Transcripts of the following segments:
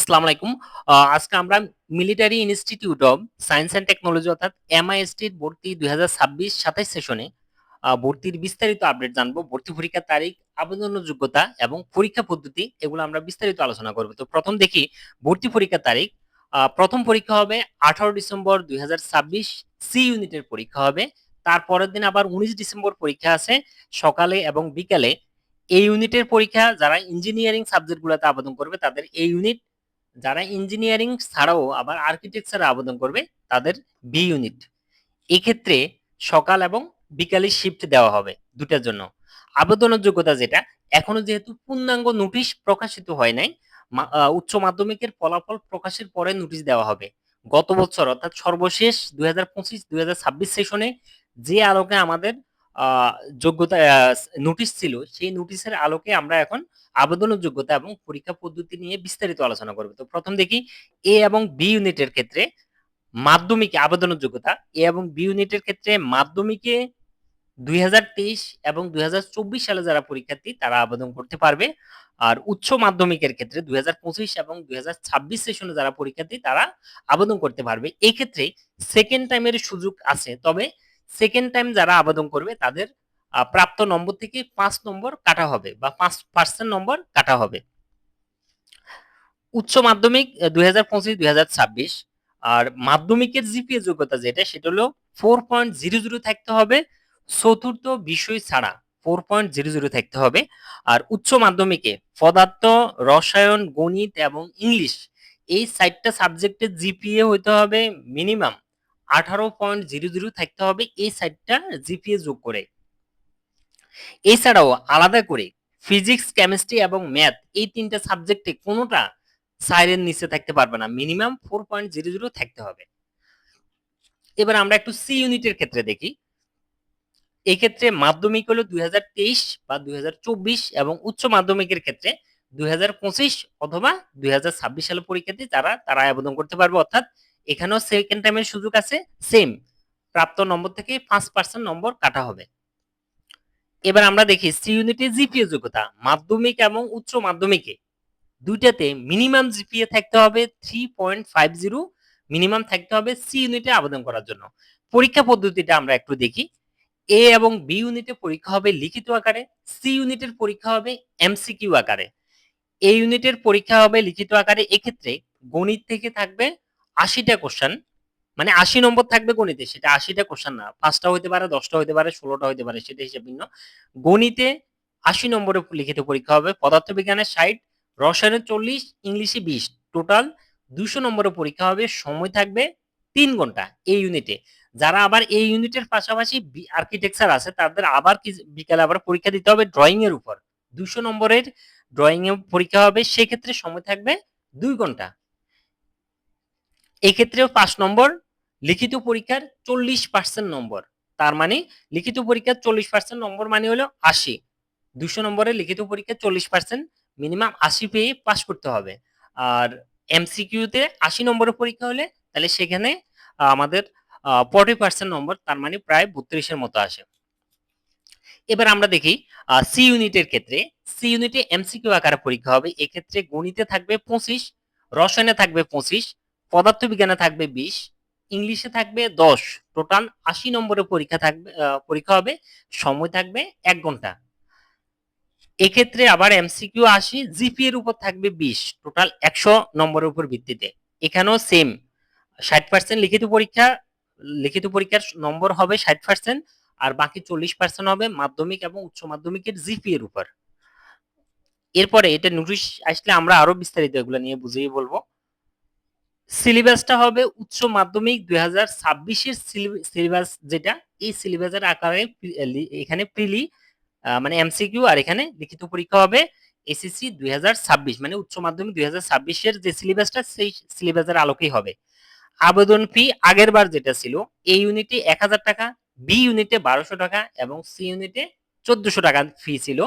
আসসালামু আলাইকুম। আজকে আমরা military institute of science and technology অর্থাৎ এমআইএসটি ভর্তি ২০২৬-২৭ সেশনে ভর্তির বিস্তারিত আপডেট জানবো। ভর্তি পরীক্ষার তারিখ, আবেদনের যোগ্যতা এবং পরীক্ষা পদ্ধতি এগুলো আমরা বিস্তারিত আলোচনা করব। তো প্রথম দেখি ভর্তি পরীক্ষার তারিখ। প্রথম পরীক্ষা হবে 18 ডিসেম্বর ২০২৬, সি ইউনিটের পরীক্ষা হবে। তারপরের দিন আবার 19 ডিসেম্বর পরীক্ষা আছে সকালে এবং বিকালে। এই ইউনিটের পরীক্ষা যারা ইঞ্জিনিয়ারিং সাবজেক্টগুলোতে আবেদন করবে তাদের এই ইউনিট, যারা ইঞ্জিনিয়ারিং ছাড়াও আবার আর্কিটেকচারে আবেদন করবে তাদের বি ইউনিট। এক্ষেত্রে সকাল এবং বিকালে শিফট দেওয়া হবে দুটার জন্য। আবেদনের যোগ্যতা যেটা, এখনো যেহেতু পূর্ণাঙ্গ নোটিশ প্রকাশিত হয় নাই, উচ্চ মাধ্যমিকের ফলাফল প্রকাশের পরে নোটিশ দেওয়া হবে। গত বছর অর্থাৎ সর্বশেষ 2025-2026 সেশনে যে আলোকে আমাদের যোগ্যতা নোটিশ ছিল, সেই নোটিশের আলোকে আমরা এখন আবেদনের যোগ্যতা এবং পরীক্ষা পদ্ধতি নিয়ে বিস্তারিত আলোচনা করব। তো প্রথম দেখি এ এবং বি ইউনিটের ক্ষেত্রে মাধ্যমিকে আবেদনের যোগ্যতা। এ এবং বি ইউনিটের ক্ষেত্রে মাধ্যমিকে 2023 এবং 2024 সালে যারা পরীক্ষার্থী তারা আবেদন করতে পারবে। আর উচ্চ মাধ্যমিকের ক্ষেত্রে 2025 এবং 2026 সেশনে যারা পরীক্ষার্থী তারা আবেদন করতে পারবে। এই ক্ষেত্রে সেকেন্ড টাইমের সুযোগ আছে, তবে সেকেন্ড টাইম যারা আবেদন করবে তাদের প্রাপ্ত নম্বর থেকে 5 নম্বর কাটা হবে বা 5% নম্বর কাটা হবে। উচ্চ মাধ্যমিক 2025-2026 আর মাধ্যমিকের জিপিএ যোগ্যতা যেটা সেটা হলো 4.00 থাকতে হবে, চতুর্থ বিষয় ছাড়া 4.00 থাকতে হবে। আর উচ্চ মাধ্যমিকে পদার্থ, রসায়ন, গণিত এবং ইংলিশ এই 4টা সাবজেক্টের জিপিএ হইতে হবে মিনিমাম 18.00 থাকতে হবে, এই 4টা জিপিএ যোগ করে। এছাড়াও আলাদা করে ফিজিক্স, কেমিস্ট্রি এবং ম্যাথ এই 3টা সাবজেক্টে কোনোটা সাইরের নিচে থাকতে পারবে না, মিনিমাম 4.00 থাকতে হবে। এবার আমরা একটু সি ইউনিটের ক্ষেত্রে দেখি। এক্ষেত্রে মাধ্যমিক হলো 2023 বা 2024 এবং উচ্চ মাধ্যমিকের ক্ষেত্রে 2025 অথবা 2026 সালে পরীক্ষার্থী তারা আবেদন করতে পারবে। অর্থাৎ এখানেও সেকেন্ড টাইমের সুযোগ আছে, সেম প্রাপ্ত নম্বর থেকে 5% নম্বর কাটা হবে। এবার আমরা দেখি সি ইউনিটের জিপিএ যোগ্যতা। মাধ্যমিক এবং উচ্চ মাধ্যমিকে দুইটাতে মিনিমাম জিপিএ থাকতে হবে 3.50, মিনিমাম থাকতে হবে সি ইউনিটে আবেদন করার জন্য। পরীক্ষা পদ্ধতিটা আমরা একটু দেখি। এ এবং বি ইউনিটে পরীক্ষা হবে লিখিত আকারে, সি ইউনিটের পরীক্ষা হবে এমসিকিউ আকারে। এ ইউনিটের পরীক্ষা হবে লিখিত আকারে। এক্ষেত্রে গণিত থেকে থাকবে 80টা কোশ্চেন, মানে 80 নম্বর থাকবে গণিতে, সেটা 80টা কোশ্চেন না, 5টা হইতে পারে, 10টা হইতে পারে, 16টা হইতে পারে, সেটা হিসেব ভিন্ন। গণিতে 80 নম্বরের লিখিত পরীক্ষা হবে, পদার্থবিজ্ঞানে 60, রসায়নে 40, ইংলিশে 20, টোটাল 200 নম্বরের পরীক্ষা হবে। সময় থাকবে 3 ঘন্টা এই ইউনিটে। যারা আবার এই ইউনিটের পাশাপাশি আর্কিটেকচার আছে তাদের আবার বিকালে আবার পরীক্ষা দিতে হবে ড্রয়িং এর উপর, 200 নম্বরের ড্রয়িং এর পরীক্ষা হবে, সেক্ষেত্রে সময় থাকবে 2 ঘন্টা। এক্ষেত্রেও 5 নম্বর, লিখিত পরীক্ষার 40% নম্বর। তার মানে লিখিত পরীক্ষার 40% নম্বর মানে হলো 80। 200 নম্বরের লিখিত পরীক্ষা 40%, মিনিমাম 80 পেয়ে পাস করতে হবে। আর এমসিকিউতে 80 নম্বরের পরীক্ষা হলে তাহলে সেখানে আমাদের 40% নম্বর, তার মানে প্রায় 32-এর মতো আসে। এবার আমরা দেখি সি ইউনিটের ক্ষেত্রে। সি ইউনিটে এমসিকিউ আকারে পরীক্ষা হবে। এক্ষেত্রে গণিতে থাকবে 25, রসায়নে থাকবে 25, পদার্থবিজ্ঞানে থাকবে 20, ইংলিশে থাকবে 10, টোটাল 80 নম্বরের পরীক্ষা হবে। সময় থাকবে 1 ঘন্টা। এক্ষেত্রে আবার এমসিকিউ 80, জিপি এর উপর থাকবে 20, টোটাল 100 নম্বরের উপর ভিত্তিতে। এখানেও সেম 60% লিখিত পরীক্ষার নম্বর হবে 60%, আর বাকি 40% হবে মাধ্যমিক এবং উচ্চ মাধ্যমিকের জিপি এর উপর। এরপরে এটা নোটিশ আসলে আমরা আরো বিস্তারিত এগুলো নিয়ে বুঝিয়ে বলবো। সিলেবাসটা হবে উচ্চ মাধ্যমিক 2026 এর সিলেবাস যেটা, এই সিলেবাসের আকারে এখানে প্রিলি মানে এমসিকিউ আর এখানে লিখিত পরীক্ষা হবে এসএসসি 2026, মানে উচ্চ মাধ্যমিক 2026 এর যে সিলেবাসটা সেই সিলেবাসের আলোকেই হবে। আবেদন ফি আগের বার যেটা ছিল, এ ইউনিটে 1000 টাকা, বি ইউনিটে 1200 টাকা এবং সি ইউনিটে 1400 টাকা ফি ছিল।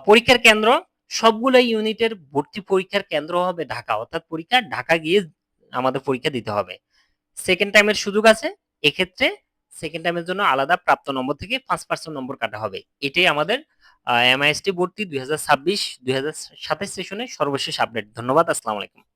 পরীক্ষার কেন্দ্র সবগুলো ইউনিটের ভর্তি পরীক্ষার কেন্দ্র হবে ঢাকা, অর্থাৎ পরীক্ষা ঢাকা গিয়ে আমাদের পরীক্ষা দিতে হবে। সেকেন্ড টাইমের সুযোগ আছে, এক্ষেত্রে সেকেন্ড টাইমের জন্য আলাদা প্রাপ্ত নম্বর থেকে 5% নম্বর কাটা হবে। এটাই আমাদের এমআইএসটি ভর্তি 2026-2027 সেশনে সর্বশেষ আপডেট। ধন্যবাদ। আসসালামু আলাইকুম।